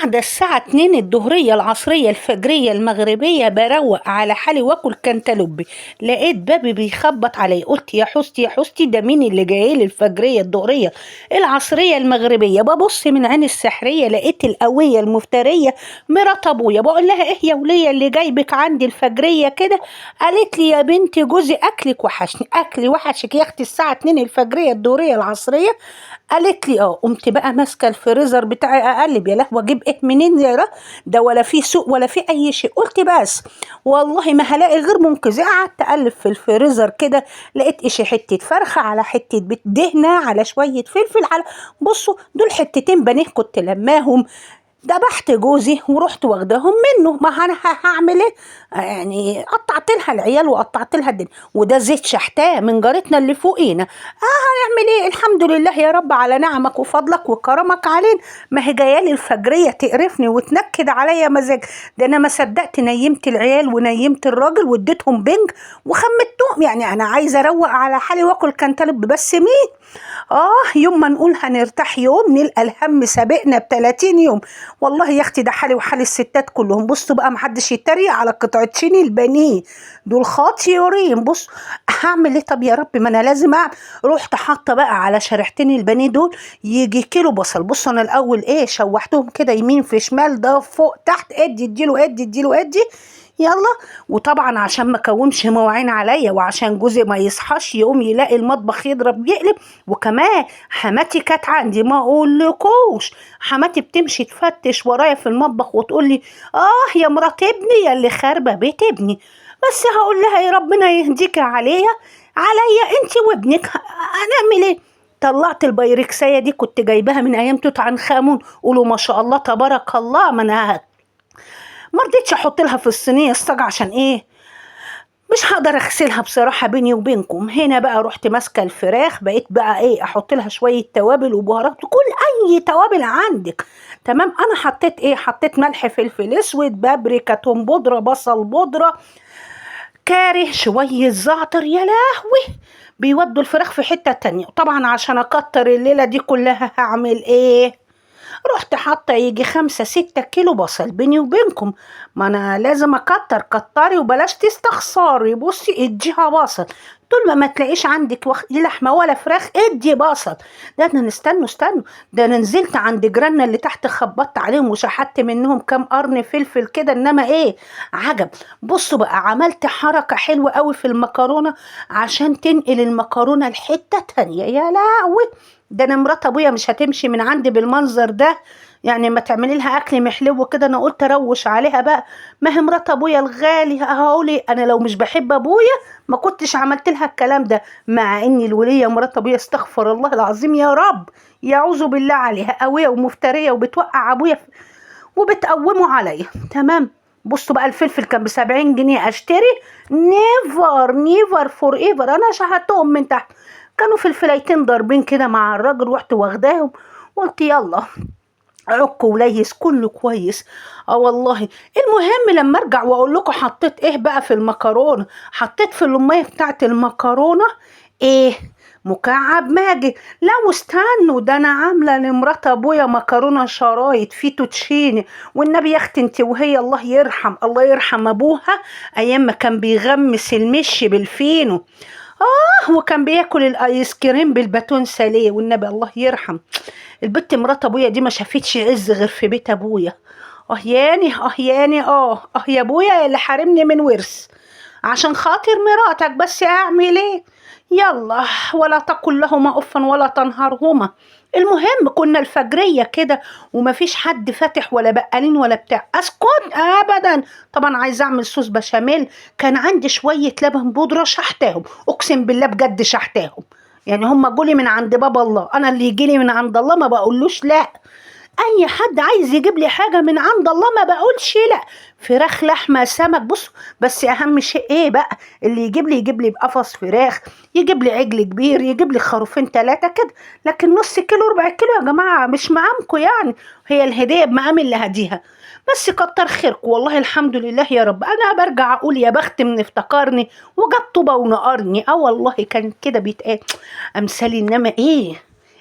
قاعدة الساعة 2 الظهرية العصرية الفجرية المغربية بروق على حالي واكل كنتالوبي. لقيت بابي بيخبط علي، قلت يا حستي يا حستي، ده مين اللي جاي لي الفجرية الظهرية العصرية المغربية؟ ببص من عين السحرية لقيت القوية المفترية مرات ابويا. بقول لها ايه يا ولية اللي جايبك عندي الفجرية كده؟ قالت لي يا بنتي جوزي اكلك وحشني. اكلي وحشك يا اختي الساعة 2 الفجرية الظهرية العصرية؟ قالت لي قمت بقى ماسكه الفريزر بتاعي اقلب، يا لهوي اجيب ايه منين يا ده ولا في سوق ولا في اي شيء. قلت بس والله ما هلاقي غير منقذ. قعدت اقلب في الفريزر كده، لقيت ايش حته فرخه على حته بيت دهنه على شويه فلفل، على بصوا دول حتتين بانيه كنت لماهم. دبحت جوزي ورحت واخداهم منه. ما انا هعمل ايه يعني؟ قطعت لها العيال وقطعت لها الدنيا. وده زيت شحتاه من جارتنا اللي فوقينا. هنعمل ايه؟ الحمد لله يا رب على نعمك وفضلك وكرمك علينا. ما هي جايه لي الفجريه تقرفني وتنكد عليا مزاج. ده انا ما صدقت نيمت العيال ونيمت الراجل واديتهم بنج وخمتهم. يعني انا عايزه اروق على حالي واكل كنتالوب، بس مين؟ يوم ما نقول هنرتاح يوم نلقى الهم سابقنا ب30 يوم. والله يا اختي ده حالي وحال الستات كلهم. بصوا بقى محدش يتريق على قطعتين البانيه دول خاطيورين. بص هعمل ايه؟ طب يا رب ما انا لازم اعمل. رحت حاطه بقى على شريحتين البانيه دول يجي كيلو بصل. بصوا انا الاول شوحتهم كده يمين في شمال، ده فوق تحت، ادي يلا. وطبعا عشان ما كومش مواعين عليا وعشان جوزي ما يصحاش يقوم يلاقي المطبخ يضرب يقلب. وكمان حماتي كانت عندي، ما اقولكوش حماتي بتمشي تفتش ورايا في المطبخ وتقول لي يا مرات ابني يا اللي خاربه بيت ابني. بس هقول لها يا ربنا يهديك عليا انت وابنك. هنعمل ايه؟ طلعت البيركسية دي كنت جايباها من ايام توت عنخ امون، قولوا ما شاء الله تبارك الله. ما انا ما رضيتش احط لها في الصينيه الصاج عشان مش هقدر اغسلها بصراحه بيني وبينكم. هنا بقى رحت ماسكه الفراخ، بقيت بقى احط لها شويه توابل وبهارات، كل اي توابل عندك. تمام. انا حطيت ملح، فلفل اسود، بابريكا، توم بودره، بصل بودره، كاره، شويه زعتر. يا لهوي بيودوا الفراخ في حته تانية. طبعا عشان اكتر الليله دي كلها هعمل رحت حاطه يجي 5-6 كيلو بصل. بيني وبينكم ما انا لازم اكتر، كتري وبلاش تستخسري. بصي اديها بصل طول ما تلاقيش عندك لحمه ولا فراخ ادي بصل. ده انا استنوا ده انا نزلت عند جيراننا اللي تحت خبطت عليهم وشحت منهم كام قرن فلفل كده، انما عجب. بصوا بقى عملت حركه حلوه قوي في المكرونه عشان تنقل المكرونه لحته تانية. يا لهوي ده انا مرات ابويا مش هتمشي من عندي بالمنظر ده. يعني ما تعملي لها اكل محلو كده. انا قلت اروش عليها بقى، ما هي مرات ابويا الغالي. هقولي انا لو مش بحب ابويا ما كنتش عملت لها الكلام ده. مع اني الوليه مرات ابويا استغفر الله العظيم يا رب يعوذ بالله عليها، قويه ومفتريه وبتوقع ابويا وبتقومه عليا. تمام. بصوا بقى الفلفل كان ب70 جنيه اشتري. نيفر فور ايفر انا شهدتهم من تحت. كانوا فلفلايتين ضاربين كده مع الراجل، رحت واخداهم قلت يلا عك وليس كله كويس. والله المهم لما ارجع واقول لكم حطيت بقى في المكرونه. حطيت في الاميه بتاعت المكرونه مكعب ماجي. لو استنوا ده انا عامله لمرات ابويا مكرونه شرايط فيتوتشيني. والنبي يا اختي انت وهي الله يرحم ابوها ايام ما كان بيغمس المش بالفينو وكان بياكل الايس كريم بالباتون ساليه. والنبي الله يرحم البت مرات ابويا دي ما شافتش عز غير في بيت ابويا. ياني يا ابويا اللي حارمني من ورث عشان خاطر مراتك. بس اعمل يلا ولا تقل لهما افا ولا تنهرهما. المهم كنا الفجريه كده ومفيش حد فاتح ولا بقالين ولا بتاع. اسكت ابدا. طبعا عايزه اعمل صوص بشاميل، كان عندي شويه لبن بودره شحتاهم، اقسم بالله بجد شحتاهم. يعني هم جولي من عند باب الله، انا اللي يجيلي من عند الله ما بقولوش لا. اي حد عايز يجيب لي حاجه من عند الله ما بقولش لا. فراخ، لحمه، سمك، بص. بس اهم شيء بقى اللي يجيب لي بقفص فراخ، يجيب لي عجل كبير، يجيب لي خروفين 3 كده. لكن نص كيلو 4 كيلو يا جماعه مش مقامكم يعني. هي الهديه بمقام اللي هديها. بس كتر خيركم والله الحمد لله يا رب. انا برجع اقول يا بخت من افتكرني وجاب طوبه ونقرني. والله كان كده بيتقال امثالي. انما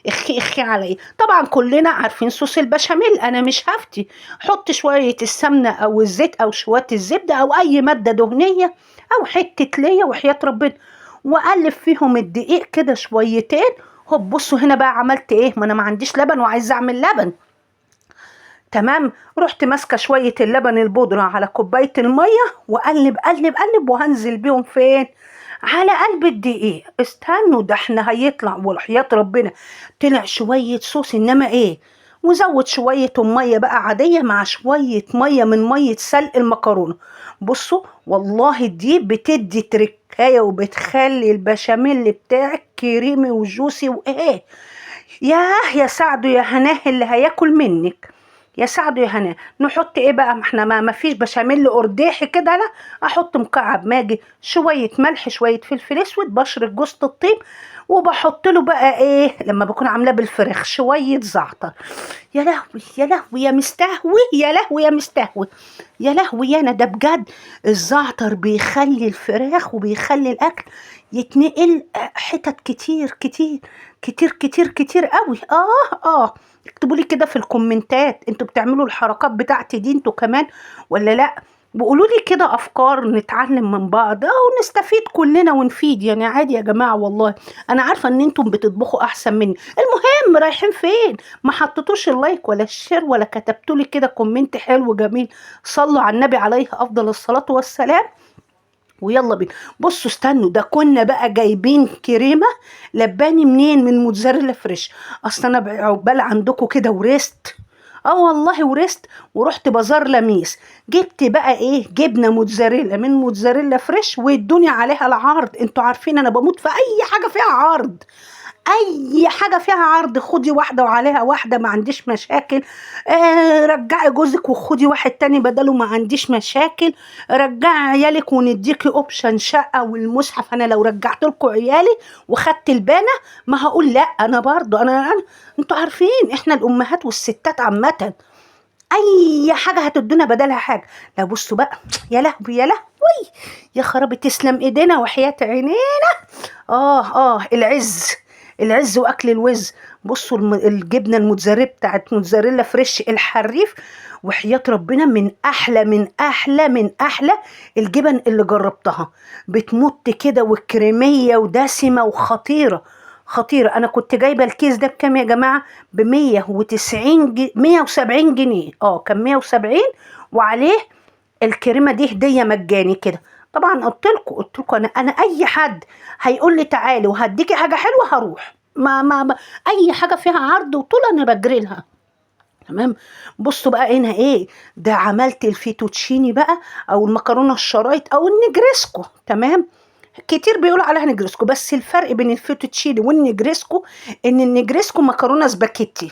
اخي اخي على ايه. طبعا كلنا عارفين صوص البشاميل، انا مش هفتي. حط شويه السمنه او الزيت او شويه الزبده او اي ماده دهنيه او حته ليا وحياه ربنا، واقلب فيهم الدقيق كده شويتين. هوب بصوا هنا بقى عملت ايه، ما انا ما عنديش لبن وعايزه اعمل لبن. تمام، رحت ماسكه شويه اللبن البودره على كوبايه الميه واقلب قلب قلب، وهنزل بيهم فين؟ على قلب الدقيق. استنوا ده احنا هيطلع وحياة ربنا طلع شويه صوص، انما ايه. وزود شويه ميه بقى عاديه مع شويه ميه من ميه سلق المكرونه. بصوا والله دي بتدي تركايه وبتخلي البشاميل بتاعك كريمي وجوسي وايه. ياه يا سعده يا هناه اللي هياكل منك. يا سعده يا هناه. نحط ايه بقى، ما احنا ما فيش بشاميل قرداحي كده، لا. احط مكعب ماجي، شويه ملح، شويه فلفل اسود، بشره جوز الطيب، وبحط له بقى ايه لما بكون عاملاه بالفراخ شويه زعتر. يا لهوي يا لهوي يا مستهوي، يا لهوي يا مستهوي، يا لهوي يا انا ده بجد. الزعتر بيخلي الفراخ وبيخلي الاكل يتنقل حتت كتير كتير كتير كتير كتير قوي. اكتبوا لي كده في الكومنتات، انتوا بتعملوا الحركات بتاعتي دي انتوا كمان ولا لا؟ بقولوا لي كده افكار نتعلم من بعض ونستفيد كلنا ونفيد، يعني عادي يا جماعه والله. انا عارفه ان انتم بتطبخوا احسن مني. المهم رايحين فين؟ ما حطيتوش اللايك ولا الشير ولا كتبتوا لي كده كومنت حلو جميل. صلوا على النبي عليه افضل الصلاه والسلام. ويلا بينا. بصوا استنوا، ده كنا بقى جايبين كريمه لباني منين؟ من موتزاريلا فريش. اصل انا عقبال عندكم كده ورست. والله ورست. ورحت بازار لميس، جبت بقى ايه، جبنه موتزاريلا من موتزاريلا فريش، وادوني عليها العرض. انتوا عارفين انا بموت في اي حاجه فيها عرض. اي حاجه فيها عرض خدي واحده وعليها واحده، ما عنديش مشاكل. رجعي جوزك وخدي واحد تاني بدله، ما عنديش مشاكل. رجعي عيالك ونديكي اوبشن شقه والمصحف. انا لو رجعت لكم عيالي وخدت البانه ما هقول لا. انا برضو أنا انتوا عارفين احنا الامهات والستات عامه اي حاجه هتدونا بدلها حاجه. لا بصوا بقى، يا لهوي يا لهوي، يا خرابي تسلم ايدينا وحياة عينينا. العز، العز واكل الوز. بصوا الجبنه الموتزاريلا بتاعت موتزاريلا فريش الحريف، وحياة ربنا من احلى من احلى من احلى الجبن اللي جربتها. بتمط كده وكريميه ودسمه وخطيره خطيره. انا كنت جايبه الكيس ده بكام يا جماعه؟ ب 190 170 جنيه. كان 170 وعليه الكريمه دي هديه مجاني كده. طبعا قلت لكم انا اي حد هيقول لي تعالي وهديكي حاجه حلوه هروح. ما اي حاجه فيها عرض وطول انا بجري لها. تمام. بصوا بقى هنا ايه، ده عملت الفيتوتشيني بقى او المكرونه الشرايط او النجريسكو. تمام. كتير بيقولوا عليها نجريسكو، بس الفرق بين الفيتوتشيني والنجريسكو ان النجريسكو مكرونه سباكيتي.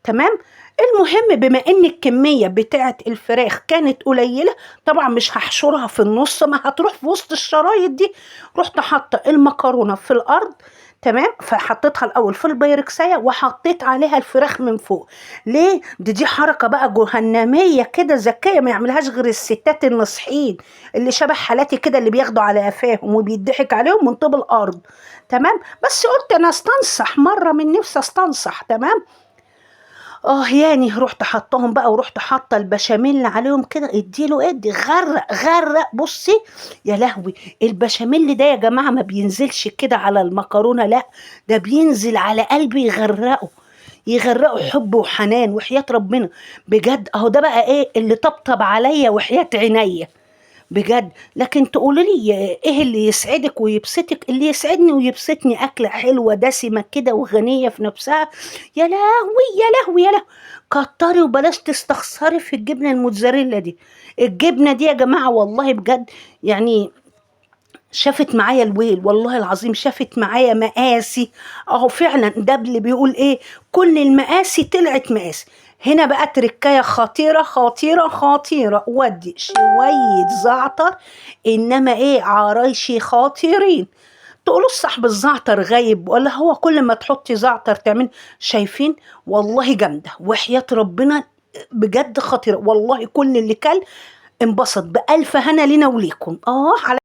تمام. المهم بما ان الكميه بتاعه الفراخ كانت قليله، طبعا مش هحشرها في النص، ما هتروح في وسط الشرايط دي. رحت حاطه المكرونه في الارض. تمام. فحطيتها الاول في البيركسيه وحطيت عليها الفراخ من فوق. ليه؟ دي حركه بقى جهنميه كده ذكيه ما يعملهاش غير الستات النصحين اللي شبه حالاتي كده، اللي بياخدوا على قفاهم وبيضحك عليهم من طوب الارض. تمام. بس قلت انا استنصح مره من نفسي استنصح. تمام. يعني رحت حطهم بقى ورحت حاطه البشاميل عليهم كده. اديله ادي غرق غرق. بصي يا لهوي، البشاميل ده يا جماعه ما بينزلش كده على المكرونه، لا، ده بينزل على قلبي يغرقه يغرقوا حب وحنان وحياة ربنا. بجد اهو ده بقى ايه اللي طبطب عليا وحياة عينيا بجد. لكن تقولي لي ايه اللي يسعدك ويبسطك؟ اللي يسعدني ويبسطني اكله حلوه دسمه كده وغنيه في نفسها. يا لهوي يا لهوي يا لهوي. كتري وبلاش تستخسري في الجبنه الموتزاريلا دي. الجبنه دي يا جماعه والله بجد يعني شافت معايا الويل، والله العظيم شافت معايا مقاسي. اهو فعلا ده اللي بيقول ايه، كل المقاسي طلعت مقاسي. هنا بقى تركايه خطيره خطيره خطيره. ودي شويه زعتر، انما ايه عرايشي خطيرين. تقولوا صاحب الزعتر غايب ولا هو كل ما تحطي زعتر تعمل؟ شايفين والله جامده وحياة ربنا بجد خطيره والله. كل اللي كل انبسط بألف هنا لنا وليكم. على